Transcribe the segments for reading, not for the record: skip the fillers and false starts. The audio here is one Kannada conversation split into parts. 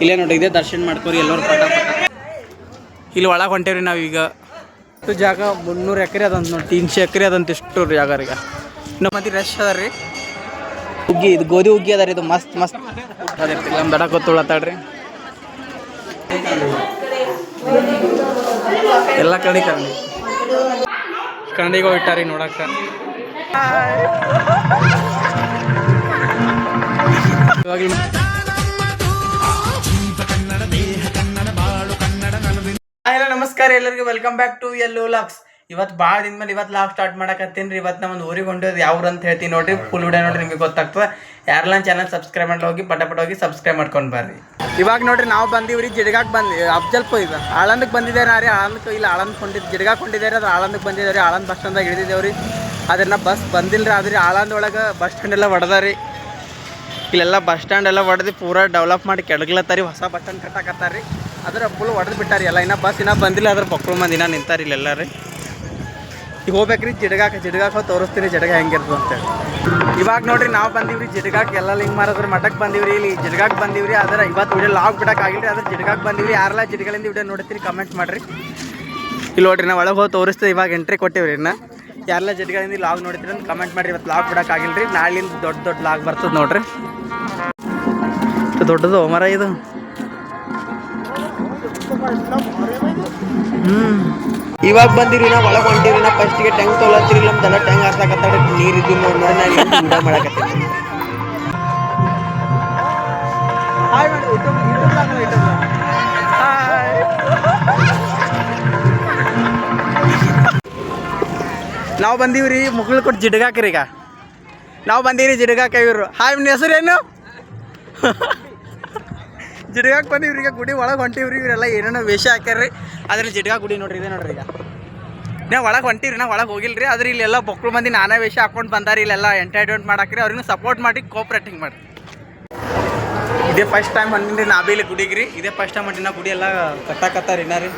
ಇಲ್ಲೇ ನೋಡ್ರಿ ಇದೇ ದರ್ಶನ ಮಾಡ್ಕೋರಿ ಎಲ್ಲರೂ ಪಟ ಪಟ. ಇಲ್ಲಿ ಒಳಗೆ ಹೊಂಟೇವ್ರಿ ನಾವೀಗ. ಇಷ್ಟು ಜಾಗ 300 ಎಕರೆ ಅದಂತ ನೋಡಿ, 300 ಎಕರೆ ಅದಂತ ಇಷ್ಟು ಜಾಗ ರೀ. ಈಗ ಇನ್ನೂ ಮಂದಿ ರಶ್ ಅದ ರೀ. ಹುಗ್ಗಿ ಇದು ಗೋಧಿ ಹುಗ್ಗಿ ಅದ ರೀ. ಇದು ಮಸ್ತ್ ಮಸ್ತ್ ಅದಿರ್ತಿಲ್ಲ. ನಮ್ಮ ದಡ ಗೊತ್ತುಳತ್ತಾಡ್ರಿ. ಎಲ್ಲ ಕಡೆ ಕನ್ನಡಿಗೆ ಹೋಗ್ಬಿಟ್ಟಾರಿ ನೋಡಕ್ಕ. ಹಲೋ ನಮಸ್ಕಾರ ಎಲ್ಲರಿಗೂ, welcome back to yellow vlogs. ಇವತ್ತು ಭಾಳ ದಿನ ಮೇಲೆ ಇವತ್ತು ಲಾಗ್ ಸ್ಟಾರ್ಟ್ ಮಾಡಕತ್ತೀನಿ ರೀ. ಇವತ್ತು ನಮ್ಮ ಒಂದು ಊರಿಗೆ ಹೊಂಟೋದು ಯಾವ್ರು ಅಂತ ಹೇಳ್ತೀನಿ ನೋಡ್ರಿ. ಫುಲ್ ವಿಡಿಯೋ ನೋಡ್ರಿ, ನಿಮಗೆ ಗೊತ್ತಾಗ್ತದೆ. ಯಾರೆಲ್ಲ ಚಾನಲ್ ಸಬ್ಸ್ಕ್ರೈಬ್ ಮಾಡಿ ಹೋಗಿ ಪಟ ಹೋಗಿ ಸಬ್ಸ್ಕ್ರೈಬ್ ಮಾಡ್ಕೊಂಡು ಬರ್ರಿ. ಇವಾಗ ನೋಡ್ರಿ ನಾವು ಬಂದೀವ್ರಿ ಜಿಡ್ಗಾಕ್ ಬಂದು ಅಫ್ಜಲ್ಪು ಈಗ ಆಳಂದಕ್ಕೆ ಬಂದಿದ್ದಾರೆ ರೀ. ಆಳಂದಕ್ಕೆ ಇಲ್ಲ ಆಳಂದ್ ಜಿಡ್ಗಾಕ್ ಕೊಂಡಿದ್ದಾರೆ. ಅದು ಆಳಂದಕ್ಕೆ ಬಂದಿದ್ದಾರೆ. ಆಳಂದ್ ಬಸ್ ಸ್ಟ್ಯಾಂದಾಗ ಇಳಿದಿದ್ದೇವ್ರಿ. ಅದನ್ನ ಬಸ್ ಬಂದಿಲ್ಲ ರೀ. ಆದ್ರೆ ಆಳಂದ್ ಒಳಗೆ ಬಸ್ ಸ್ಟ್ಯಾಂಡ್ ಎಲ್ಲ ಹೊಡೆದಾರಿ. ಇಲ್ಲೆಲ್ಲ ಬಸ್ ಸ್ಟ್ಯಾಂಡ್ ಎಲ್ಲ ಹೊಡೆದು ಪೂರಾ ಡೆವಲಪ್ ಮಾಡಿ ಕೆಳಗ್ಲತ್ತಾರಿ. ಹೊಸ ಬಸ್ ಸ್ಟ್ಯಾಂಡ್ ಕಟ್ಟಾಕತ್ತಾರ ರೀ. ಅದ್ರ ಫುಲ್ ಹೊಡೆದು ಬಿಟ್ಟಾರಿ ಎಲ್ಲ. ಇನ್ನೂ ಬಸ್ ಇನ್ನೂ ಬಂದಿಲ್ಲ. ಅದ್ರ ಮಕ್ಕಳು ಮಂದಿ ಇನ್ನೂ ನಿಂತಾರಿ ಇಲ್ಲೆಲ್ಲ ರೀ. ಈಗ ಹೋಗ್ಬೇಕ್ರಿ ಜಿಡ್ಗಾಕ್ ಹೋಗಿ ತೋರಿಸ್ತೀನಿ ಜಿಡ್ಗ ಹೆಂಗಿರ್ತದೆ ಅಂತೇಳಿ. ಇವಾಗ ನೋಡ್ರಿ ನಾವು ಬಂದೀವ್ರಿ ಜಿಡ್ಗಾಕ್. ಎಲ್ಲ ಲಿಂಗ್ ಮಾರದ್ರ ಮಠಕ್ಕೆ ಬಂದೀವ್ರಿ. ಇಲ್ಲಿ ಜಿಡ್ಗಾಕ್ ಬಂದೀವ್ರಿ. ಆದ್ರೆ ಇವತ್ತು ವಿಡಿಯೋ ಲಾಗ್ ಬಿಡೋಕ್ಕಾಗಿಲ್ಲ ರೀ. ಅದ್ರ ಜಿಡ್ಗಾಕ್ ಬಂದೀವ್ರಿ. ಯಾರೆಲ್ಲ ಜಿಡ್ಗಳಿಂದ ವಿಡಿಯೋ ನೋಡ್ತೀರಿ ಕಮೆಂಟ್ ಮಾಡಿರಿ. ಇಲ್ಲಿ ನೋಡ್ರಿ ನಾವು ಒಳಗೆ ಹೋಗಿ ತೋರಿಸ್ತೀವಿ. ಇವಾಗ ಎಂಟ್ರಿ ಕೊಟ್ಟಿವ್ರಿ. ಇನ್ನು ಯಾರೆಲ್ಲ ಜಿಡ್ಗಳಿಂದ ಲಾಗ್ ನೋಡ್ತೀರಿ ಅಂತ ಕಮೆಂಟ್ ಮಾಡಿರಿ. ಇವತ್ತು ಲಾಗ್ ಬಿಡೋಕ್ಕಾಗಿಲ್ಲ ರೀ. ನಾಳಿಂದ ದೊಡ್ಡ ಲಾಗ್ ಬರ್ತದೆ ನೋಡ್ರಿ. ದೊಡ್ಡದು ಮರ ಇದು. ಇವಾಗ ಬಂದಿರಿ ನಾವು ಒಳಗೆ ಹೊಂಟಿರಿ. ನಾ ಫಸ್ಟಿಗೆ ಟ್ಯಾಂಕ್ ತೊಗೊಳತ್ತೀರಿ. ನಮ್ದೆಲ್ಲ ಟ್ಯಾಂಕ್ ಹಾರ್ಸಾಕತ್ತಾಡ ನೀರು ಇದ್ದು ನೋಡಿ ನಾನು ವಿಡಿಯೋ ಮಾಡಕತ್ತೀನಿ. ನಾವು ಬಂದೀವ್ರಿ ಮುಗ್ಳು ಕೊಟ್ಟು ಜಿಡ್ಗಾಕ್ರಿ. ಈಗ ನಾವು ಬಂದೀವಿ ಜಿಡ್ಗಾಕ. ಇವರು ಹಾಯ್, ನಿಮ್ಮ ಹೆಸರೇನು? ಜಿಡ್ಗಾಕ್ ಬಂದೀವ್ರಿ. ಈಗ ಗುಡಿ ಒಳಗೆ ಹೊಂಟಿವ್ರಿ. ಇವರೆಲ್ಲ ಏನೇನೋ ವೇಷ ಹಾಕ್ಯಾರ್ರಿ. ಅದ್ರ ಜಿಡ್ಗಾ ಗುಡಿ ನೋಡ್ರಿ, ಇದೆ ನೋಡ್ರಿ. ಈಗ ನಾವು ಒಳಗೆ ಹೊಂಟಿವ್ರಿ. ನಾವು ಒಳಗೆ ಹೋಗಿಲ್ರಿ. ಆದ್ರೆ ಇಲ್ಲೆಲ್ಲ ಮಕ್ಕಳು ಮಂದಿ ನಾನಾ ವೇಷ ಹಾಕೊಂಡು ಬಂದಾರಿ. ಇಲ್ಲೆಲ್ಲ ಎಂಟರ್ಟೈನ್ಮೆಂಟ್ ಮಾಡಾಕ್ರಿ. ಅವ್ರಿಗೂ ಸಪೋರ್ಟ್ ಮಾಡಿ ಕೋಆಪ್ರೇಟಿಂಗ್ ಮಾಡಿ. ಇದೇ ಫಸ್ಟ್ ಟೈಮ್ ಹೊಂಟಿನ್ರಿ ನಾ ಬಿ ಇಲ್ಲಿ ಗುಡಿಗೆ ರೀ. ಇದೇ ಫಸ್ಟ್ ಟೈಮ್ ಹೊಂಟಿನ ಗುಡಿ ಎಲ್ಲ ಕಟ್ಟಾಕತ್ತಾರ ಇನ್ನ ರೀ.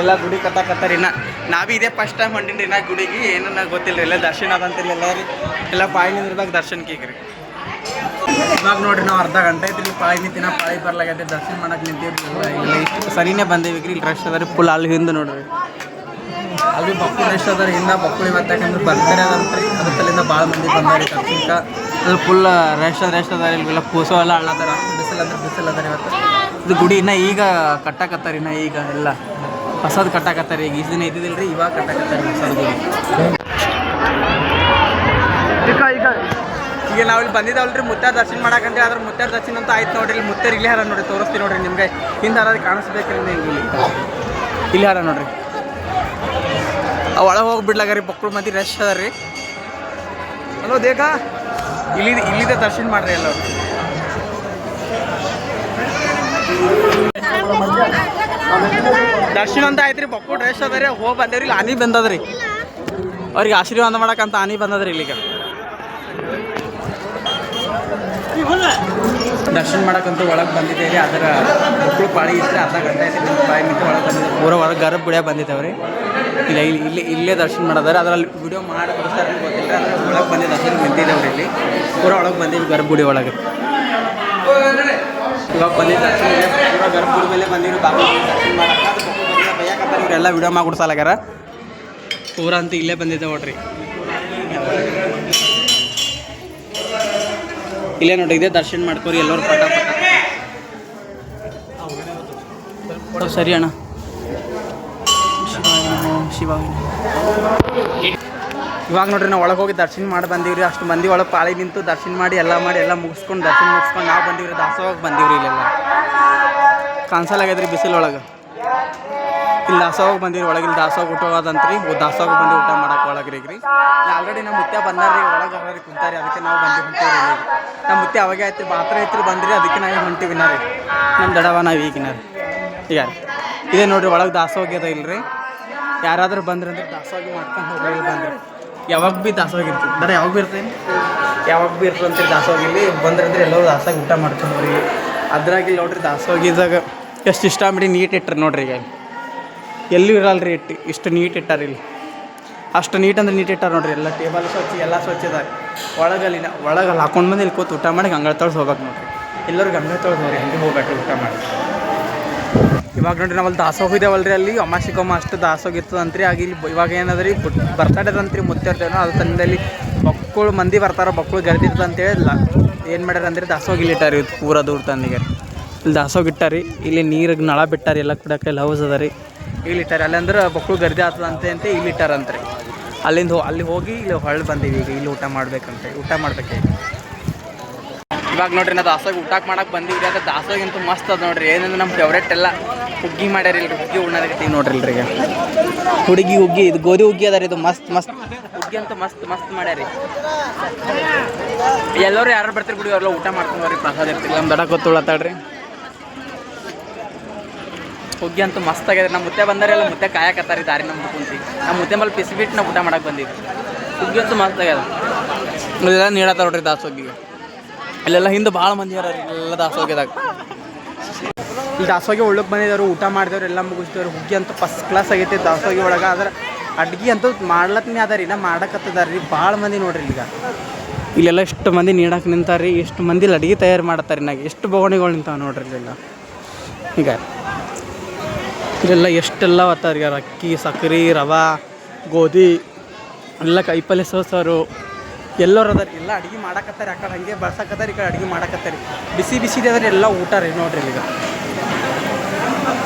ಎಲ್ಲ ಗುಡಿ ಕಟ್ಟಾಕತ್ತಾರ ಇನ್ನ. ನಾ ಬಿ ಇದೇ ಫಸ್ಟ್ ಟೈಮ್ ಹೊಂಟಿನ್ರಿ ನಾ ಗುಡಿಗೆ. ಏನನ್ನ ಗೊತ್ತಿಲ್ಲ ರೀ. ಎಲ್ಲ ದರ್ಶನ ಅದಂತಿಲ್ಲ ಎಲ್ಲ ರೀ. ಎಲ್ಲ ಪಾಳಿ ನಿಂದಿರ್ಬೇಕು ದರ್ಶನಕ್ಕೆ ಈಗ ರೀ. ಇವಾಗ ನೋಡ್ರಿ ನಾವು ಅರ್ಧ ಗಂಟೆ ಐತ್ರಿ ಪಾಳಿ ನಿಂತಿನ. ಪಾಳಿ ಬರ್ಲಾಗೈತೆ ದರ್ಶನ ಮಾಡಕ್ಕೆ ನಿಂತೀವಿ. ಇಲ್ಲ ಇಷ್ಟು ಸರಿನೇ ಬಂದೇವಿ ರೀ. ಇಲ್ಲಿ ರಶ್ ಅದ ರೀ ಫುಲ್. ಅಲ್ಲಿ ಹಿಂದೆ ನೋಡ್ರಿ ಅಲ್ಲಿ ಮಕ್ಕಳು ರಶ್ ಅದ ರೀ. ಹಿಂದೆ ಮಕ್ಕಳು ಇವತ್ತು ಯಾಕಂದ್ರೆ ಬರ್ತಾರೆ ಅದಂತ್ರಿ. ಅದ್ರ ತಲೆಯಿಂದ ಭಾಳ ಮಂದಿ ಬಂದಾರಿ ದರ್ಶನಕ್ಕೆ. ಅದು ಫುಲ್ ರಶ್ ಅದ. ಇಲ್ಲೆಲ್ಲ ಕೂಸೋ ಎಲ್ಲ ಅಳ್ಳತ್ತಾರ. ಬಿಸಿಲು ಅದ ಇವತ್ತು. ಇದು ಗುಡಿ ಇನ್ನೂ ಈಗ ಕಟ್ಟಾಕತ್ತಾರ. ಇನ್ನು ಈಗ ಎಲ್ಲ ಹೊಸದು ಕಟ್ಟಾಕತ್ತಾರ. ಈಗ ಇಷ್ಟು ದಿನ ಇದ್ದಿದ್ದಿಲ್ಲ ರೀ. ಇವಾಗ ಕಟ್ಟಾಕತ್ತಾರ ಹೊಸದು ಗುಡಿ. ಈಗ ನಾವು ಇಲ್ಲಿ ಬಂದಿದ್ದಾವಲ್ರಿ ಮುತ್ತಾರ ದರ್ಶನ ಮಾಡಕ್ಕಂತೇಳಿ. ಅದ್ರ ಮುತ್ತಾರ ದರ್ಶನ ಅಂತ ಆಯ್ತು ನೋಡ್ರಿ. ಇಲ್ಲಿ ಮುತ್ತಾರ ಇಲ್ಲಿ ಹಾರ ನೋಡ್ರಿ, ತೋರಿಸ್ತೀವಿ ನೋಡ್ರಿ ನಿಮಗೆ. ಹಿಂದೆ ಹಾರೋದು ಕಾಣಿಸ್ಬೇಕ್ರಿ ಇಲ್ಲಿ ಹಾರ ನೋಡ್ರಿ. ಒಳಗೆ ಹೋಗಿ ಬಿಡ್ಲಾಗ್ರಿ. ಮಕ್ಕಳು ಮಂದಿ ರಶ್ ಅದ ರೀ. ಹಲೋ ದೇಖ ಇಲ್ಲಿದೆ ದರ್ಶನ ಮಾಡ್ರಿ ಎಲ್ಲರೂ. ದರ್ಶನ ಅಂತ ಆಯ್ತು ರೀ. ಮಕ್ಕಳು ರಶ್ ಅದ ರೀ. ಹೋಗಿ ಬಂದೇವ್ರಿ. ಇಲ್ಲಿ ಆನಿ ಬಂದದ್ರಿ. ಅವ್ರಿಗೆ ಆಶೀರ್ವಾದ ಮಾಡಕ್ಕಂತ ಆನಿ ಬಂದದ್ರಿ ಇಲ್ಲಿಗೆ. ದರ್ಶನ ಮಾಡಕ್ಕಂತೂ ಒಳಗೆ ಬಂದಿದ್ದೇವೆ ರೀ. ಅದರ ಮಕ್ಕಳು ಪಾಳಿ ಇದ್ರೆ ಅರ್ಧ ಗಂಟೆ ಐತೆ ಪಾಳಿ ನಿಂತು ಒಳಗೆ ಬಂದಿದ್ದೆ. ಪೂರ ಒಳಗೆ ಗರ್ಭ ಗುಡಿಯಾಗ ಬಂದಿದ್ದೇವೆ ರೀ. ಇಲ್ಲ ಇಲ್ಲೇ ದರ್ಶನ ಮಾಡೋದಾರೆ. ಅದರಲ್ಲಿ ವಿಡಿಯೋ ಮಾಡಿ ಕೊಡಿಸ್ತಾರೆ ಗೊತ್ತಿಲ್ಲ. ಅದ್ರ ಒಳಗೆ ಬಂದು ದರ್ಶನ ನಿಂತಿದ್ದೇವೆ ರೀ. ಇಲ್ಲಿ ಪೂರ ಒಳಗೆ ಬಂದೀವಿ ಗರ್ಭ ಗುಡಿ ಒಳಗೆ. ಇವಾಗ ಬಂದಿದ್ದ ದರ್ಶನ ಪೂರ ಗರ್ಭ ಗುಡಿ ಮೇಲೆ ಬಂದಿರು. ಬಾಬಾ ದರ್ಶನ ಮಾಡಕ್ಕೆ ಬೈಯಾಕತ್ತಾರೆ ಇವರೆಲ್ಲ ವಿಡಿಯೋ ಮಾಡಿ ಕೊಡ್ಸಲಾಗ್ಯಾರ. ಪೂರ ಅಂತೂ ಇಲ್ಲೇ ಬಂದಿದ್ದೆ ನೋಡ್ರಿ. ಇಲ್ಲೇ ನೋಡ್ರಿ ಇದೇ ದರ್ಶನ ಮಾಡ್ಕೋರಿ ಎಲ್ಲರೂ ಪಟ ಸರಿ ಅಣ್ಣ. ಶಿವ ಇವಾಗ ನೋಡ್ರಿ ನಾವು ಒಳಗೆ ಹೋಗಿ ದರ್ಶನ ಮಾಡಿ ಬಂದೀವ್ರಿ. ಅಷ್ಟು ಮಂದಿ ಒಳಗೆ ಪಾಳಿ ನಿಂತು ದರ್ಶನ ಮಾಡಿ ಎಲ್ಲ ಮುಗಿಸ್ಕೊಂಡು ದರ್ಶನ ಮುಗಿಸ್ಕೊಂಡು ನಾವು ಬಂದೀವ್ರಿ. ದಾಸೋಹಕ್ಕೆ ಬಂದೀವ್ರಿ. ಇಲ್ಲೆಲ್ಲ ಕಾಣಿಸಲಾಗ್ಯದ್ರಿ ಬಿಸಿಲು ಒಳಗೆ. ಇಲ್ಲಿ ದಾಸೋಹಕ್ಕೆ ಬಂದಿವ್ರಿ. ಒಳಗೆ ಇಲ್ಲಿ ದಾಸೋಹ ಊಟ ಹೋಗೋದಂತ್ರಿ. ದಾಸೋಹಕ್ಕೆ ಬಂದು ಊಟ ಮಾಡಕ್ಕೆ ಒಳಗ್ರಿ ಈಗ ರೀ. ಆಲ್ರೆಡಿ ನಮ್ಮ ಮುತ್ಯ ಬಂದಾರ್ರಿ. ಒಳಗೆ ಅವ್ರಿಗೆ ಕುಂತಾರಿ. ಅದಕ್ಕೆ ನಾವು ಬಂದು ಹೊಂಟೀವಿ ರೀ. ನಮ್ಮ ಮುತ್ಯ ಅವಾಗೆ ಆಯ್ತು ಪಾತ್ರ ಐತ್ರಿ ಬಂದ್ರಿ. ಅದಕ್ಕೆ ನಾವು ಹೊಂಟೀವಿ ರೀ. ನಮ್ಮ ದಡವ ನಾವು ಈಗಿನ ಈಗ ಇದೇ ನೋಡ್ರಿ ಒಳಗೆ ದಾಸೋಹ ಅದ ಇಲ್ರಿ. ಯಾರಾದ್ರೂ ಬಂದ್ರಿ ಅಂದ್ರೆ ದಾಸೋಹ ಮಾಡ್ಕೊಂಡು ಹೋಗ್ರಿ. ಇಲ್ಲಿ ಬಂದ್ರಿ ಯಾವಾಗ ಭೀ ದಾಸೋಹ ಇರ್ತದೆ. ಬರೀ ಯಾವಾಗ ಭೀ ಇರ್ತೇನೆ ಯಾವಾಗ ಭೀ ಇರ್ತದೆ ಅಂತೀರಿ ದಾಸೋಹ. ಇಲ್ಲಿ ಬಂದ್ರಿ ಅಂದ್ರೆ ಎಲ್ಲರೂ ದಾಸೋಹ ಊಟ ಮಾಡ್ಕೊಂಡು ಹೋಗ್ರಿ. ಅದ್ರಾಗಿ ನೋಡ್ರಿ ದಾಸೋಗಿದಾಗ ಎಷ್ಟು ಇಷ್ಟ ಮಾಡಿ ನೀಟ್ ಇಟ್ರಿ ನೋಡ್ರಿ. ಈಗ ಎಲ್ಲೂ ಇರಲ್ಲ ರೀ. ಇಷ್ಟು ನೀಟ್ ಇಟ್ಟಾರ ಇಲ್ಲಿ. ಅಷ್ಟು ನೀಟ್ ಅಂದ್ರೆ ನೀಟ್ ಇಟ್ಟಾರ ನೋಡ್ರಿ. ಎಲ್ಲ ಟೇಬಲ್ ಸ್ವಚ್ಛ ಎಲ್ಲ ಸ್ವಚ್ಛದಾಗ. ಒಳಗೆ ಹಾಕೊಂಡು ಬಂದು ಇಲ್ಲಿ ಕೂತು ಊಟ ಮಾಡಿ ಹಂಗೆ ತೊಳ್ಸಿ ಹೋಗ್ಬೇಕು ನೋಡ್ರಿ. ಎಲ್ಲರೂ ಗಮನ ತೊಗೊಳ್ರಿ ಹಂಗೆ ಹೋಗ್ಬೇಡ್ರಿ ಊಟ ಮಾಡಿ. ಇವಾಗ ನೋಡ್ರಿ ನಾವಲ್ಲಿ ದಾಸೋಗ ಇದಾವಲ್ರಿ, ಅಲ್ಲಿ ಅಮಾಸಿಕೊಮ್ಮ ಅಷ್ಟು ದಾಸೋಗ ಇರ್ತದಂತ್ರಿ. ಆಗ ಇಲ್ಲಿ ಇವಾಗ ಏನದ್ರಿ ಬರ್ತಡೇದಂತ್ರಿ ಮುತ್ತೇರ್ತೇನೋ ಅದು ತಂದಲ್ಲಿ ಬಕ್ಕಳು ಮಂದಿ ಬರ್ತಾರೋ ಬಕ್ಕಳು ಗರ್ದಿರ್ತದೆ ಅಂತೇಳಿ ಏನು ಮಾಡ್ಯಾರ ಅಂದ್ರೆ ದಾಸೋಗ ಇಲ್ಲಿ ಇಟ್ಟಾರಿ ಪೂರ ದೂರ ತಂದಿಗೆ. ಇಲ್ಲಿ ದಾಸೋಗ ಇಟ್ಟಾರಿ, ಇಲ್ಲಿ ನೀರಿಗೆ ನಳ ಬಿಟ್ಟಾರಿ, ಎಲ್ಲ ಕುಡಕ್ಕೆ ಇಲ್ಲಿ ಹೌಸ್ ಅದ ರೀ, ಇಲ್ಲಿ ಇಟ್ಟಾರಿ. ಅಲ್ಲಿ ಅಂದ್ರೆ ಬಕ್ಕಳು ಗರ್ದಿ ಆಗ್ತದಂತೆ ಅಂತ ಇಲ್ಲಿ ಇಟ್ಟಾರಂತ್ರಿ. ಅಲ್ಲಿ ಹೋಗಿ ಇಲ್ಲಿ ಹೊಳ್ಳಿ ಬಂದೀವಿ. ಈಗ ಇಲ್ಲಿ ಊಟ ಮಾಡ್ಬೇಕೆ. ಇವಾಗ ನೋಡ್ರಿ ನಾವು ದಾಸೋಗಿ ಊಟಕ್ಕೆ ಮಾಡಕ್ಕೆ ಬಂದೀವಿ. ಅದು ದಾಸೋಗಿಂತೂ ಮಸ್ತ್ ಅದ ನೋಡ್ರಿ. ಏನಂದ್ರೆ ನಮ್ಮ ಫೇವ್ರೇಟ್ ಎಲ್ಲ ಹುಗ್ಗಿ ಮಾಡ್ಯಾರ ಇಲ್ರಿ, ಹುಗ್ಗಿ ಉಣ್ಣೋದಕ್ಕೆ ನೋಡ್ರಿ ಇಲ್ರಿ. ಈಗ ಹುಗ್ಗಿ ಇದು ಗೋಧಿ ಹುಗ್ಗಿ ಅದ ರೀ, ಇದು ಮಸ್ತ್ ಹುಗ್ಗಿ ಅಂತೂ ಮಸ್ತ್ ಮಾಡ್ಯಾರಿ. ಎಲ್ಲರೂ ಯಾರು ಬರ್ತೀರಿ ಬಿಡಿ, ಅವ್ರೆಲ್ಲ ಊಟ ಮಾಡ್ಕೊಂಡು ಬರ್ರಿ, ಪ್ರಸಾದ ಇರ್ತಿಲ್ಲ. ನಮ್ಮ ದಡ ಗೊತ್ತುಳತ್ತಾಳ್ರಿ. ಹುಗ್ಗಿ ಅಂತೂ ಮಸ್ತ್ ಆಗ್ಯದ. ನಮ್ಮ ಮುತ್ತೆ ಬಂದಾರೆ, ಎಲ್ಲ ಮುತ್ತೆ ಕಾಯಕತ್ತಾರಿ ದಾರಿ ನಮ್ಮ ಕುಂತಿ. ನಮ್ಮ ಮುತ್ತೆ ಮೇಲೆ ಬಿಟ್ಟು ನಾವು ಊಟ ಮಾಡಕ್ಕೆ ಬಂದಿದ್ವಿ. ಹುಗ್ಗಿ ಅಂತೂ ಮಸ್ತ್ ಆಗ್ಯದ. ಇಲ್ಲೆಲ್ಲ ನೀಡತ್ತಾರ ನೋಡ್ರಿ ದಾಸೋಗಿಗೆ. ಅಲ್ಲೆಲ್ಲ ಹಿಂದೆ ಭಾಳ ಮಂದಿ ಯಾರು ಎಲ್ಲ ದಾಸೋಗಿದಾಗ. ಇಲ್ಲಿ ದಾಸೋಗಿ ಒಳಗೆ ಬಂದಿದ್ದವರು, ಊಟ ಮಾಡಿದವ್ರು, ಎಲ್ಲ ಮುಗಿಸಿದವ್ರು. ಹುಗ್ಗಿ ಅಂತೂ ಫಸ್ಟ್ ಕ್ಲಾಸ್ ಆಗೈತೆ ದಾಸೋಗಿ ಒಳಗೆ. ಆದ್ರೆ ಅಡ್ಗೆ ಅಂತೂ ಮಾಡ್ಲತ್ನೇ ಅದ ರೀ, ಮಾಡಕತ್ತದಾರ ರೀ ಭಾಳ ಮಂದಿ ನೋಡ್ರಿ. ಈಗ ಇಲ್ಲೆಲ್ಲ ಎಷ್ಟು ಮಂದಿ ನೀಡಕ್ಕೆ ನಿಂತಾರೆ ರೀ, ಎಷ್ಟು ಮಂದಿ ಇಲ್ಲಿ ಅಡುಗೆ ತಯಾರು ಮಾಡತ್ತಾರೆ. ನಾಗ ಎಷ್ಟು ಬೊಗಣಿಗಳು ನಿಂತಾವೆ ನೋಡ್ರಿ ಇಲ್ಲೆಲ್ಲ. ಈಗ ಇಲ್ಲೆಲ್ಲ ಎಷ್ಟೆಲ್ಲ ಒತ್ತಾರೆ ಈಗ, ಅಕ್ಕಿ, ಸಕ್ಕರೆ, ರವೆ, ಗೋಧಿ ಎಲ್ಲ ಕೈಪಲ್ಲೆ ಸೋಸರು ಎಲ್ಲರೂ ಅದ ರೀ. ಎಲ್ಲ ಅಡುಗೆ ಮಾಡಕತ್ತಾರೆ. ಆ ಕಡೆ ಹಂಗೆ ಬಳಸಕತ್ತಾರೆ, ಈ ಕಡೆ ಅಡುಗೆ ಮಾಡಕತ್ತಾರೆ. ಬಿಸಿ ಅದ್ರಿ ಎಲ್ಲ ಊಟ ರೀ ನೋಡ್ರಿ. ಈಗ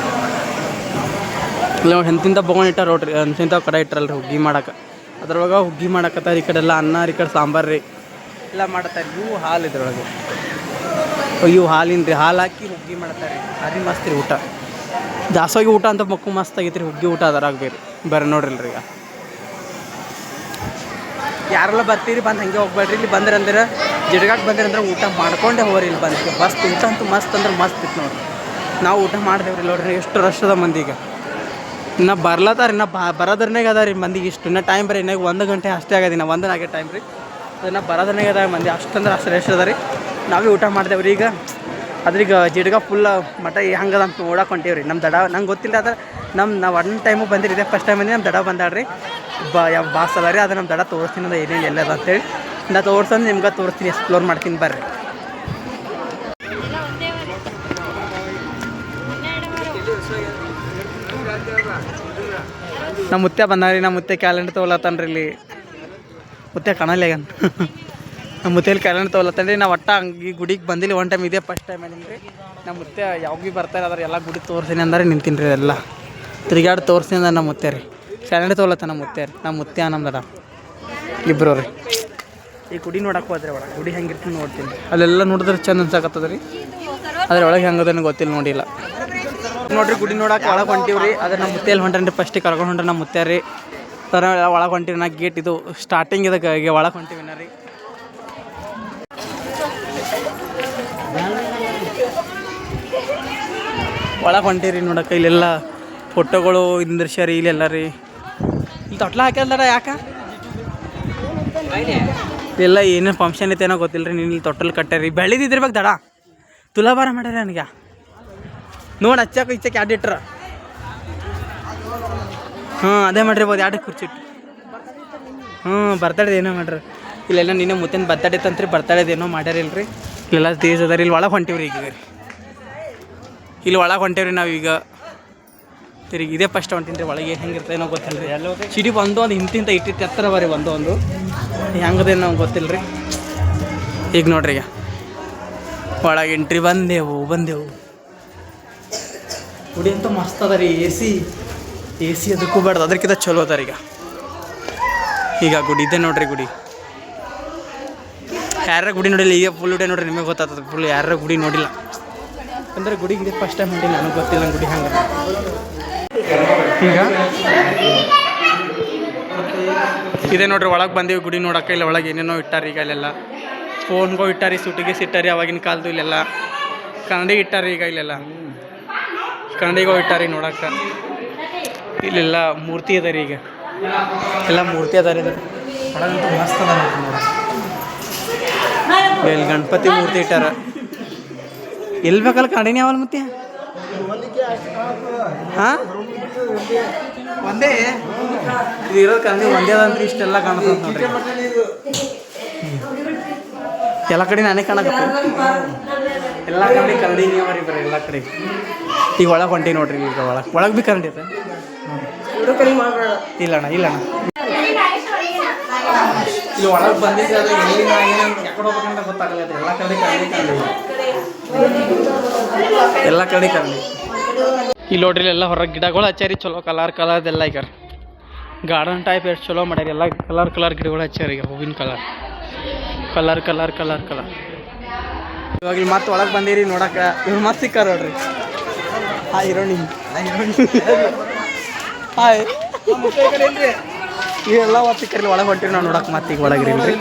ಇಲ್ಲ ಎಂತಿಂತ ಬೊಗೊಂಡು ಇಟ್ಟಾರ ನೋಡ್ರಿ, ಎಂತಿಂತ ಕಡೆ ಇಟ್ಟಾರಲ್ರಿ ಹುಗ್ಗಿ ಮಾಡಕ್ಕೆ. ಅದ್ರೊಳಗೆ ಹುಗ್ಗಿ ಮಾಡಕತ್ತಾರೆ. ಈ ಕಡೆ ಎಲ್ಲ ಅನ್ನ, ಈ ಕಡೆ ಸಾಂಬಾರು ರೀ ಎಲ್ಲ ಮಾಡತ್ತಾರೆ. ಇವು ಹಾಲು ಇದ್ರೊಳಗೆ, ಇವು ಹಾಲಿನ ರೀ, ಹಾಲು ಹಾಕಿ ಹುಗ್ಗಿ ಮಾಡತ್ತಾರೆ ರೀ. ಭಾರಿ ಮಸ್ತ್ ರೀ ಊಟ. ದಾಸೋಗಿ ಊಟ ಅಂತ ಮಸ್ತ್ ಆಗೈತೆ ರೀ. ಹುಗ್ಗಿ ಊಟ ಅದರಾಗ ಬೇರೆ ನೋಡ್ರಿಲ್ರಿ. ಈಗ ಯಾರೆಲ್ಲ ಬರ್ತೀರಿ ಬಂದು ಹಂಗೆ ಹೋಗ್ಬೇಡ್ರಿ. ಇಲ್ಲಿ ಬಂದ್ರೆ ಅಂದ್ರೆ ಜಿಡ್ಗಾಕ್ ಬಂದ್ರಿ ಅಂದ್ರೆ ಊಟ ಮಾಡ್ಕೊಂಡೆ ಹೋಗ್ರಿ. ಇಲ್ಲಿ ಬಂದು ಮಸ್ತ್ ಊಟ ಅಂತೂ ಮಸ್ತ್ ಅಂದ್ರೆ ಮಸ್ತ್ ಇತ್ತು ನೋಡ್ರಿ. ನಾವು ಊಟ ಮಾಡಿದೆವ್ರಿ ನೋಡ್ರಿ. ಎಷ್ಟು ರಶ್ ಅದ ಮಂದಿ. ಈಗ ಇನ್ನು ಬರ್ಲತ್ತಾರ, ಇನ್ನು ಬರೋದ್ರನಾಗ ಅದ ರೀ ಮಂದಿಗೆ. ಇಷ್ಟು ಇನ್ನೂ ಟೈಮ್ ಬರೀ ಇನ್ನಾಗ 1 ಗಂಟೆ ಅಷ್ಟೇ ಆಗದಿ. ನಾವು 1 ಆಗೋ ಟೈಮ್ ರೀ. ಅದನ್ನು ಬರೋದ್ರನಾಗ ಅದ ಮಂದಿ. ಅಷ್ಟಂದ್ರೆ ಅಷ್ಟು ರಶ್ ಅದ ರೀ. ನಾವೇ ಊಟ ಮಾಡಿದೆವ್ರಿ. ಈಗ ಅದ್ರೀಗ ಜಿಡ್ಗ ಫುಲ್ ಮಠ ಹಂಗದ ಅಂತ ನೋಡಕ್ಕೆ ಹೊಂಟೀವ್ರಿ. ನಮ್ಮ ದಡ ನಂಗೆ ಗೊತ್ತಿಲ್ಲ. ಆದ್ರೆ ನಾವು 1 ಟೈಮು ಬಂದಿರಿದೆ, ಫಸ್ಟ್ ಟೈಮ್ ಬಂದು ನಮ್ಮ ದಡ ಬಂದಾಡ್ರಿ. ಯಾವ ಬಾಸ್ ಅದ ರೀ, ಅದು ನಮ್ಮ ದಡ ತೋರಿಸ್ತೀನಿ ಅದು ಏನೇನು ಎಲ್ಲದ ಅಂತೇಳಿ. ನಾ ತೋರ್ಸಂದು ನಿಮ್ಗೆ ತೋರಿಸ್ತೀನಿ, ಎಕ್ಸ್ಪ್ಲೋರ್ ಮಾಡ್ತೀನಿ ಬರ್ರಿ. ನಮ್ಮ ಮುತ್ತೆ ಬಂದಾರಿ. ನಮ್ಮ ಮುತ್ತೆ ಕ್ಯಾಲೆಂಡರ್ ತೊಗೊಲತ್ತಾನ್ರಿ. ಇಲ್ಲಿ ಮುತ್ತೆ ಕಾಣಲ್ಲ ಈಗ. ನಮ್ಮ ಮುತ್ತೇಲಿ ಕ್ಯಾಲೆಂಡರ್ ತೊಗೊಲತ್ತಾನ್ರಿ. ನಾವು ಒಟ್ಟ ಹಂಗೆ ಗುಡಿಗೆ ಬಂದಿಲ್ಲ 1 ಟೈಮ್, ಇದೇ ಫಸ್ಟ್ ಟೈಮ್ ಅದೀನಿ ರೀ. ನಮ್ಮ ಮುತ್ತೆ ಯಾವ ಭೀ ಬರ್ತಾರೆ ಅದ್ರ ಎಲ್ಲ ಗುಡಿ ತೋರಿಸ್ತೀನಿ ಅಂದ್ರೆ ನಿಂತೀನಿ ರೀ. ಎಲ್ಲ ತಿರುಗಾಡಿ ತೋರಿಸ್ತೀನಿ ಅಂದ್ರೆ ನಮ್ಮ ಮುತ್ತೆ ರೀ. ಕ್ಯಾಲೆಂಡರ್ ತೊಗೊಲತ್ತ ನಮ್ಮ ಮುತ್ತೆ ರೀ. ನಮ್ಮ ಮುತ್ತೆ ನಮ್ಮ ದಡ ಇಬ್ಬರು ರೀ. ಈ ಗುಡಿ ನೋಡಕ್ಕೆ ಹೋದ್ರೆ ಒಳಗೆ ಗುಡಿ ಹೆಂಗಿರ್ತೀನಿ ನೋಡ್ತೀನಿ ರೀ. ಅಲ್ಲೆಲ್ಲ ನೋಡಿದ್ರೆ ಚಂದ ಅನ್ಸಕತ್ತದ ರೀ. ಅದ್ರ ಒಳಗೆ ಹೆಂಗದನ್ನು ಗೊತ್ತಿಲ್ಲ, ನೋಡಿಲ್ಲ ನೋಡ್ರಿ. ಗುಡಿ ನೋಡಕ್ಕೆ ಒಳಗೆ ಹೊಂಟೀವ್ರಿ. ಅದ್ರ ನಮ್ಮ ಮುತ್ತೆಯಲ್ಲಿ ಹೊಂಟ್ರಿ. ಫಸ್ಟಿಗೆ ಕರ್ಕೊಂಡು ಹೊಂಟ್ರೆ ನಮ್ಮ ಮುತ್ತೆ ರೀ. ತರ ಒಳಗೆ ಹೊಂಟೀವಿ. ನಾ ಗೇಟ್ ಇದು ಸ್ಟಾರ್ಟಿಂಗ್ ಇದಕ್ಕೆ ಒಳಗೆ ಹೊಂಟೀವಿ ರೀ. ಒಳಗೆ ಹೊಂಟೀರಿ ನೋಡಕ್ಕೆ. ಇಲ್ಲೆಲ್ಲ ಫೋಟೋಗಳು ಇಂದೃಶ್ಯ ರೀ. ಇಲ್ಲೆಲ್ಲ ರೀ ಇಲ್ಲಿ ತೊಟ್ಲ ಹಾಕ್ಯಲ್ದಾರ ಯಾಕೆ ಇಲ್ಲ ಏನೇನು ಫಂಕ್ಷನ್ ಐತೆ ಏನೋ ಗೊತ್ತಿಲ್ಲ ರೀ. ನೀನು ಇಲ್ಲಿ ತೊಟ್ಟಲ್ ಕಟ್ಟಾರಿ. ಬೆಳೆದಿದ್ದಿರ್ಬೇಕು ದಡ ತುಲಾಭಾರ ಮಾಡ್ಯಾರ ನನಗೆ. ನೋಡಿ ಹಚ್ಚಕ್ಕೆ ಇಚ್ಚಕ್ಕೆ 2 ಇಟ್ರ. ಅದೇ ಮಾಡಿರ್ಬೋದು. 2 ಕುರ್ಚಿ ಬರ್ತಡೇದು ಏನೋ ಮಾಡ್ರಿ. ಇಲ್ಲೆಲ್ಲ ನೀನು ಮುತ್ತಿನ ಬರ್ತಡೇ ತಂತ್ರಿ. ಬರ್ತಡೇದು ಏನೋ ಮಾಡ್ಯಾರಿಲ್ರಿ. ಇಲ್ಲೆಲ್ಲ ತೇಜ್ ಅದ ರೀ. ಇಲ್ಲಿ ಒಳಗೆ ಹೊಂಟೀವ್ರಿ. ಈಗ ಇಲ್ಲಿ ಒಳಗೆ ಹೊಂಟೇವ್ರಿ ನಾವೀಗ. ತಿರುಗಿ ಇದೇ ಫಸ್ಟ್ ಹೊಂಟೀನಿ ರೀ. ಒಳಗೆ ಹೆಂಗಿರ್ತದೆ ಏನೋ ಗೊತ್ತಿಲ್ಲ ರೀ. ಎಲ್ಲ ಸಿಡಿ ಒಂದು ಇಂತಿಂತ ಇಟ್ಟಿತ್ತು ಎತ್ತರ ಬರೀ ಒಂದು ಹೆಂಗದೇನೋ ಗೊತ್ತಿಲ್ಲ ರೀ. ಈಗ ನೋಡ್ರಿ, ಈಗ ಒಳಗೆ ಎಂಟ್ರಿ ಬಂದೆವು. ಗುಡಿ ಅಂತೂ ಮಸ್ತ್ ಅದ ರೀ. ಎ ಸಿ ಅದಕ್ಕೂ ಬೇಡ್ದು, ಅದಕ್ಕಿಂತ ಚಲೋ ಅದ ರೀ. ಈಗ ಗುಡಿ ಇದೆ ನೋಡ್ರಿ. ಗುಡಿ ಯಾರ ಗುಡಿ ನೋಡಿಲ್ಲ. ಈಗ ಫುಲ್ ಡೇ ನೋಡ್ರಿ, ನಿಮಗೆ ಗೊತ್ತಾಗ್ತದೆ. ಫುಲ್ ಯಾರ ಗುಡಿ ನೋಡಿಲ್ಲ ಅಂದ್ರೆ ಗುಡಿಗೆ ಇದೆ ಫಸ್ಟ್ ಟೈಮ್ ಹೊಂಟಿಲ್ಲ. ನನಗೆ ಗೊತ್ತಿಲ್ಲ ಗುಡಿ ಹಂಗೆ. ಈಗ ಇದೆ ನೋಡ್ರಿ, ಒಳಗೆ ಬಂದೀವಿ ಗುಡಿ ನೋಡೋಕೆ. ಇಲ್ಲ ಒಳಗೆ ಏನೇನೋ ಇಟ್ಟಾರಿ. ಈಗ ಇಲ್ಲೆಲ್ಲ ಫೋನ್ಗಳು ಇಟ್ಟಾರಿ, ಸುಟಿಗೆ ಇಟ್ಟಾರಿ. ಅವಾಗಿನ ಕಾಲದ್ದು ಇಲ್ಲೆಲ್ಲ ಕನ್ನಡಿಗೆ ಇಟ್ಟಾರಿ. ಈಗ ಇಲ್ಲೆಲ್ಲ ಕನ್ನಡಿಗಳು ಇಟ್ಟಾರಿ ನೋಡೋಕೆ. ಇಲ್ಲೆಲ್ಲ ಮೂರ್ತಿ ಅದ ರೀ. ಈಗ ಎಲ್ಲ ಮೂರ್ತಿ ಅದ ರೀ. ಒಳಗಂತೂ ಮಸ್ತ್ ಅದ ನೋಡೋಕೆ. ಇಲ್ಲಿ ಗಣಪತಿ ಮೂರ್ತಿ ಇಟ್ಟಾರ. ಎಲ್ಲಿ ಬೇಕಲ್ಲ ಕನ್ನಡಿನೇ ಅವಲ್ಲ ಮತ್ತೆ. ಹಾಂ ಒಂದೇ ಇದು ಇರೋದು ಕನ್ನಡಿ ಒಂದೇ ಅದಂದ್ರೆ ಇಷ್ಟೆಲ್ಲ ಕಾಣುತ್ತೆ ನೋಡ್ರಿ. ಎಲ್ಲ ಕಡೆ ನಾನೇ ಕಾಣಕತ್ತೆ. ಎಲ್ಲ ಎಲ್ಲ ಕಡೆ ಕರಡಿನೇ ಅವರಿ ಬರ್ರಿ ಎಲ್ಲ ಕಡೆ. ಈಗ ಒಳಗೆ ಹೊಂಟಿ ನೋಡ್ರಿ, ಈಗ ಒಳಗೆ ಭೀ ಕರಡಿ ಐತೆ. ಇಲ್ಲಣ್ಣ ಇಲ್ಲಣ್ಣ ಇಲ್ಲಿ ಒಳಗೆ ಬಂದಿದ್ದೆ ಅದು ಎಲ್ಲಿನ ಎಕಡೆ ಹೋಗ್ಬೇಕಂತ ಗೊತ್ತಾಗಲ್ಲ. ಎಲ್ಲ ಕಡೆ ಕರಡಿ ಎಲ್ಲ ಕಡೆ ಕರಡಿ. ಇಲ್ಲಿ ನೋಡ್ರಿ ಎಲ್ಲ ಹೊರಗೆ ಗಿಡಗಳು ಹಚ್ಚಾರಿ ಚಲೋ ಕಲರ್ದೆಲ್ಲ ಈಗ ಗಾರ್ಡನ್ ಟೈಪ್ ಎಷ್ಟು ಚಲೋ ಮಾಡ್ಯಾರ. ಎಲ್ಲ ಕಲರ್ ಗಿಡಗಳು ಹಚ್ಚಾರ ಈಗ ಹೂವಿನ ಕಲರ್. ಇವಾಗ ಇಲ್ಲಿ ಮತ್ತೆ ಒಳಗೆ ಬಂದಿರಿ ನೋಡಕ್ಕೆ. ಇವ್ರು ಮತ್ತೆ ಸಿಕ್ಕಾರ ನೋಡ್ರಿ. ಹಾಯ್ ಹೀರೋಣಿ ಹಾಯ್ ಇವೆಲ್ಲ ಒತ್ತು ಸಿಕ್ಕರಿ ಒಳಗೆ ಹೊಂಟಿರಿ ನಾವು ನೋಡಕ್ಕೆ. ಮತ್ತೆ ಈಗ ಒಳಗೆ ಇಲ್ರಿ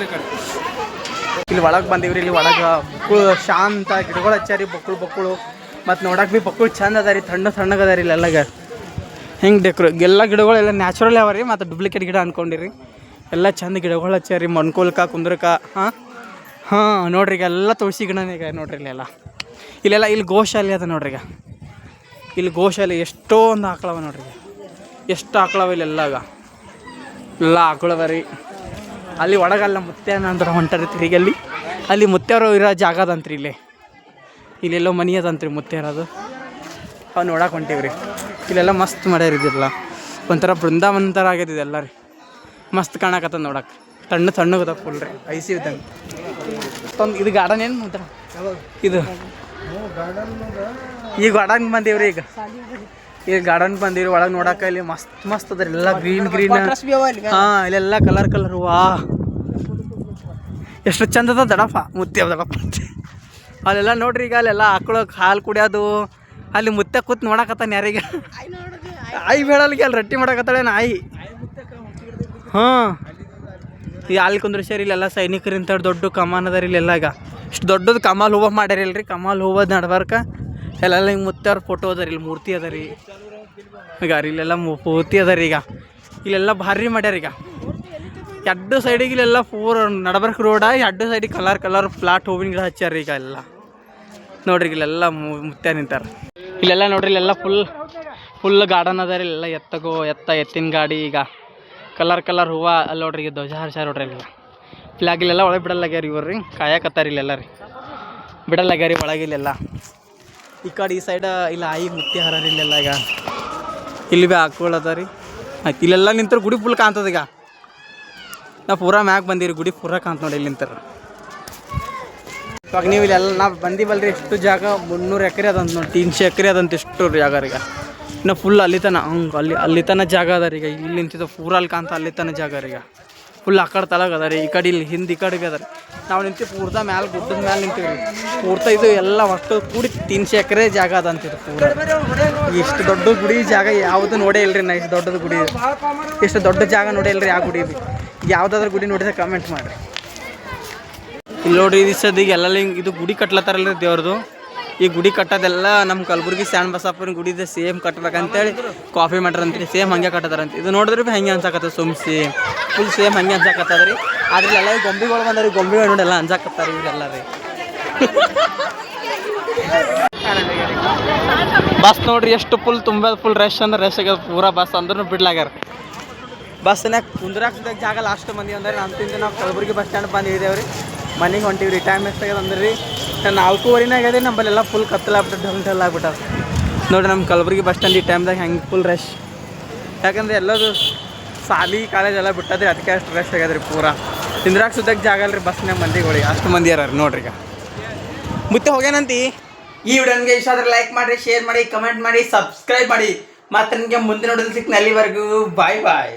ಇಲ್ಲಿ ಒಳಗೆ ಬಂದೀವ್ರಿ. ಇಲ್ಲಿ ಒಳಗೆ ಬಕ್ಕುಳು ಶಾಂತ ಗಿಡಗಳು ಹಚ್ಚಾರಿ ಬಕ್ಕುಳು ಮತ್ತು ನೋಡಕ್ಕೆ ಭೀ ಬಕ್ಕುಳು ಚಂದ ಅದ ರೀ. ತಣ್ಣಗೆ ಅದ ರೀ ಇಲ್ಲೆಲ್ಲಾಗ. ಹಿಂಗೆ ಎಲ್ಲ ಗಿಡಗಳೆಲ್ಲ ನ್ಯಾಚುರಲ್ ಅವ ರೀ, ಮತ್ತು ಡೂಪ್ಲಿಕೇಟ್ ಗಿಡ ಅಂದ್ಕೊಂಡಿರಿ. ಎಲ್ಲ ಚಂದ ಗಿಡಗಳು ಹಚ್ಚಾರಿ ಮಣ್ಕೊಲ್ಕ ಕುಂದ್ರಕ. ಹಾಂ ನೋಡ್ರಿ ಈಗ ಎಲ್ಲ ತುಳಸಿ ಗಿಡನೇ ಈಗ ನೋಡ್ರಿ ಇಲ್ಲೆಲ್ಲ ಇಲ್ಲಿ ಗೋಶಾಲೆ ಅದ ನೋಡ್ರಿ. ಈಗ ಇಲ್ಲಿ ಗೋಶಾಲೆ ಎಷ್ಟೋ ಒಂದು ಆಕಳವ ನೋಡ್ರಿ. ಎಷ್ಟು ಆಕಳವ ಇಲ್ಲೆಲ್ಲಾಗ ಎಲ್ಲ ಆಕಳವ ರೀ. ಅಲ್ಲಿ ಒಳಗಲ್ಲ ಮುತ್ಯಾನ ಅಂದ್ರೆ ಹೊಂಟಾರಿ ತಿರುಗಿ ಅಲ್ಲಿ ಮುತ್ಯಾರು ಇರೋ ಜಾಗ ಅದಂತ್ರಿ. ಇಲ್ಲೆಲ್ಲೋ ಮನಿ ಅದಂತ್ರಿ ಮುತ್ಯಾರದು. ಅವು ನೋಡಕ್ಕೆ ಹೊಂಟೀವ್ರಿ. ಇಲ್ಲೆಲ್ಲ ಮಸ್ತ್ ಮಾಡ್ಯಾರಿದಿಲ್ಲ, ಒಂಥರ ಬೃಂದಾವನ ಥರ ಆಗ್ಯದ ಇದೆಲ್ಲ ರೀ. ಮಸ್ತ್ ಕಾಣಕತ್ತದ ನೋಡಕ್ಕೆ. ತಣ್ಣಗದ ಫುಲ್ ರೀ, ಐಸಿ ಇದ್ದಂಗೆ. ಇದು ಗಾರ್ಡನ್ ಏನು ಒಂಥರ ಇದು ಈ ಗಾರ್ಡನ್ ಬಂದೀವ್ರಿ. ಈಗ ಗಾರ್ಡನ್ ಬಂದೀವ್ರಿ. ಒಳಗೆ ನೋಡಕ್ಕೆ ಇಲ್ಲಿ ಮಸ್ತ್ ಅದ ಎಲ್ಲ ಗ್ರೀನ್ ಹಾಂ ಇಲ್ಲೆಲ್ಲ ಕಲರ್ ವಾ ಎಷ್ಟು ಚಂದ ಅದ ದಡಪ್ಪ ಮುತ್ಯ ದಡಪ್ಪ. ಅಲ್ಲೆಲ್ಲ ನೋಡ್ರಿ ಈಗ ಅಲ್ಲೆಲ್ಲ ಆಕಳು ಹಾಲು ಕುಡಿಯೋದು. ಅಲ್ಲಿ ಮುತ್ತೆ ಕೂತ್ ನೋಡಕತ್ತಾನ ಯಾರಿಗೆ ಆಯಿ ಬೇಡಲ್ಗೆ ಅಲ್ಲಿ ರೊಟ್ಟಿ ಮಾಡಕತ್ತಾಳೆ ಆಯಿ. ಹಾಂ ಈಗ ಅಲ್ಲಿ ಕುಂದ್ರಶ್ಯಾರ. ಇಲ್ಲೆಲ್ಲ ಸೈನಿಕರು ಇಂಥ ದೊಡ್ಡ ಕಮಾನ್ ಅದ ರೀ ಇಲ್ಲೆಲ್ಲ. ಈಗ ಇಷ್ಟು ದೊಡ್ಡದು ಕಮಾಲ್ ಹೂವ ಮಾಡ್ಯಾರಿಲ್ರಿ. ಕಮಾಲ್ ಹೂವದ ನಡ್ಬಾರ್ಕ ಎಲ್ಲೆಲ್ಲ ಹಿಂಗೆ ಮುತ್ತೆಯವ್ರ ಫೋಟೋ ಅದ ರೀ. ಇಲ್ಲಿ ಮೂರ್ತಿ ಅದ ರೀ ಈಗ ಇಲ್ಲೆಲ್ಲ ಮೂರ್ತಿ ಅದ ರೀ. ಈಗ ಇಲ್ಲೆಲ್ಲ ಭಾರಿ ಮಾಡ್ಯಾರ. ಈಗ ಎರಡು ಸೈಡಿಗೆ ಇಲ್ಲೆಲ್ಲ ಪೂರ ನಡ್ಬರ್ಕ್ ರೋಡ, ಎರಡು ಸೈಡಿಗೆ ಕಲರ್ ಫ್ಲಾಟ್ ಹೂವಿನ ಗಿಡ ಹಚ್ಚಾರ ಈಗ ಎಲ್ಲ ನೋಡ್ರಿ. ಇಲ್ಲೆಲ್ಲ ಮುತ್ಯ ನಿಂತಾರ. ಇಲ್ಲೆಲ್ಲ ನೋಡ್ರಿ ಇಲ್ಲೆಲ್ಲ ಫುಲ್ ಗಾರ್ಡನ್ ಅದ ರೀ. ಇಲ್ಲೆಲ್ಲ ಎತ್ತಿನ ಗಾಡಿ. ಈಗ ಕಲರ್ ಹೂವು ಅಲ್ಲಿ ನೋಡ್ರಿ. ಈಗ ಧ್ವಜ ಹಾರಿಸ್ಯಾರ ನೋಡ್ರಿ. ಇಲ್ಲೆಲ್ಲ ಫ್ಲಾಗ್ ಇಲ್ಲೆಲ್ಲ ಒಳಗೆ ಬಿಡಲ್ಲಾಗ್ಯಾರ ಇವ್ರು ರೀ. ಕಾಯಕತ್ತಾರ ಇಲ್ಲೆಲ್ಲ ರೀ, ಬಿಡಲ್ಲಾಗ್ಯಾರ ರೀ ಒಳಗೆ. ಇಲ್ಲೆಲ್ಲ ಈ ಕಡೆ ಈ ಸೈಡ ಇಲ್ಲ ಆಯಿ ಮುತ್ತಿ ಹಾರ ರೀ ಇಲ್ಲೆಲ್ಲ. ಈಗ ಇಲ್ಲಿ ಭೀ ಹಾಕೊಳ್ಳದ ರೀ. ಆಯ್ತು ಇಲ್ಲೆಲ್ಲ ನಿಂತರು ಗುಡಿ ಫುಲ್ ಕಾಣ್ತದ. ಈಗ ನಾವು ಪೂರಾ ಮ್ಯಾಗ ಬಂದೀವಿ ರೀ. ಗುಡಿ ಪೂರಾ ಕಾಣ್ತ ನೋಡಿ ಇಲ್ಲಿ ನಿಂತರ. ಇವಾಗ ನೀವು ಇಲ್ಲೆಲ್ಲ ನಾವು ಬಂದೀವಲ್ರಿ. ಎಷ್ಟು ಜಾಗ 300 ಎಕರೆ ಅದಂತ ನೋಡಿ, 300 ಎಕರೆ ಅದಂತ ಎಷ್ಟು ಜಾಗ ರೀ. ಈಗ ಇನ್ನು ಫುಲ್ ಅಲ್ಲಿ ತನ ಜಾಗ ಅದ ರೀ. ಈಗ ಇಲ್ಲಿ ನಿಂತಿದ್ದ ಪೂರಾ ಅಲ್ಲಿ ಕಾಣ್ತಾ ಅಲ್ಲಿ ತನ ಜಾಗ ರೀ. ಈಗ ಫುಲ್ ಆ ಕಡೆ ತಳಗ ಅದ ರೀ. ಈ ಕಡೆ ಇಲ್ಲಿ ಹಿಂದೆ ಈ ಕಡೆಗೆ ಅದ ರೀ. ನಾವು ನಿಂತೀವಿ ಪೂರ್ದ ಮ್ಯಾಲೆ ಗುಡ್ಡದ ಮ್ಯಾಲೆ ನಿಂತೀವಿ ರೀ. ಪೂರ್ತ ಇದು ಎಲ್ಲ ಒಟ್ಟು ಕೂಡಿ 300 ಎಕರೆ ಜಾಗ ಅದಂತಿದ್ದು ಪೂರ. ಇಷ್ಟು ದೊಡ್ಡ ಗುಡಿ ಜಾಗ ಯಾವುದು ನೋಡೇ ಇಲ್ರಿ ನಾ. ಇಷ್ಟು ದೊಡ್ಡದು ಗುಡಿ, ಇಷ್ಟು ದೊಡ್ಡ ಜಾಗ ನೋಡೇ ಇಲ್ರಿ. ಆ ಗುಡಿ ಯಾವುದಾದ್ರೂ ಗುಡಿ ನೋಡಿದ್ರೆ ಕಮೆಂಟ್ ಮಾಡಿರಿ. ಇಲ್ಲಿ ನೋಡ್ರಿ ಇದು ಸದ್ಯಗೆ ಎಲ್ಲ ಇದು ಗುಡಿ ಕಟ್ಲತ್ತಾರಲ್ರಿ ದೇವ್ರದು. ಈ ಗುಡಿ ಕಟ್ಟೋದೆಲ್ಲ ನಮ್ಮ ಕಲಬುರ್ಗಿ ಸ್ಯಾಂಡ್ ಬಸಪ್ಪನ ಗುಡಿದ ಸೇಮ್ ಕಟ್ಬೇಕಂತೇಳಿ ಕಾಫಿ ಮಾಡ್ರಂತ್ರಿ. ಸೇಮ್ ಹಂಗೆ ಕಟ್ಟತಾರಂತ. ಇದು ನೋಡಿದ್ರೆ ಭೀ ಹಂಗೆ ಅನ್ಸಾಕತ್ತದ. ಫುಲ್ ಸೇಮ್ ಹಂಗೆ ಅನ್ಸಾಕತ್ತದ ರೀ. ಆದ್ರೆ ಎಲ್ಲ ಈ ಗೊಂಬೆಗಳು ಬಂದಾರಿ. ಗೊಂಬೆಗಳು ನೋಡಿ ಎಲ್ಲ ಅನ್ಸಾಕತ್ತಾರ ಇವರೆಲ್ಲ ರೀ. ಬಸ್ ನೋಡ್ರಿ ಎಷ್ಟು ಫುಲ್ ರಶ್ ಅಂದ್ರೆ ರಶ್ ಆಗ್ಯದ ಪೂರಾ. ಬಸ್ ಅಂದ್ರೂ ಬಿಡ್ಲಾಗ್ಯಾರ. ಬಸ್ನಾಗ ಕುಂದ್ರಾಕ್ಸಿದಾಗ ಜಾಗ ಲಾಸ್ಟ್ ಮಂದಿ ಅಂದ್ರೆ ಅಂತಿಂದ ನಾವು ಕಲಬುರ್ಗಿ ಬಸ್ ಸ್ಟ್ಯಾಂಡ್ ಬಂದಿದ್ದೇವೆ ರೀ. ಮನೆಗೆ ಹೊಂಟೀವಿ ರೀ. ಟೈಮ್ ಎಷ್ಟಾಗ್ಯದ ಅಂದ್ರೆ ರೀ 4:15 ಆಗ್ಯದ. ನಮ್ಮಲ್ಲೆಲ್ಲ ಫುಲ್ ಕತ್ತಲಾಗ್ಬಿಟ್ಟು ಡಲ್ ಆಗ್ಬಿಟ್ಟಾರ ನೋಡಿರಿ. ನಮ್ಮ ಕಲಬುರ್ಗಿ ಬಸ್ ಸ್ಟ್ಯಾಂಡ್ ಈ ಟೈಮ್ದಾಗ ಹೆಂಗೆ ಫುಲ್ ರಶ್. ಯಾಕಂದ್ರೆ ಎಲ್ಲದು ಸಾಲಿ ಕಾಲೇಜ್ ಎಲ್ಲ ಬಿಟ್ಟದ್ರಿ. ಅದಕ್ಕೆ ಅಷ್ಟು ರಶ್ ಆಗ್ಯದ ರೀ ಪೂರಾ. ತಿಂದ್ರಾಕ್ ಸುದ್ದಕ್ಕೆ ಜಾಗ ಅಲ್ರಿ ಬಸ್ನಾಗ ಮಂದಿಗಳಿಗೆ. ಅಷ್ಟು ಮಂದಿ ಯಾರು ನೋಡ್ರಿ. ಈಗ ಮುತ್ತೆ ಹೋಗ್ಯಾನಂತಿ. ಈ ವಿಡಿಯೋ ನಿಮಗೆ ಇಷ್ಟ ಆದರೆ ಲೈಕ್ ಮಾಡಿರಿ, ಶೇರ್ ಮಾಡಿ, ಕಮೆಂಟ್ ಮಾಡಿ, ಸಬ್ಸ್ಕ್ರೈಬ್ ಮಾಡಿ. ಮತ್ತೆ ನಿಮಗೆ ಮುಂದೆ ನೋಡೋದು ಸಿಕ್ಕಿನ ಅಲ್ಲಿವರೆಗೂ ಬಾಯ್.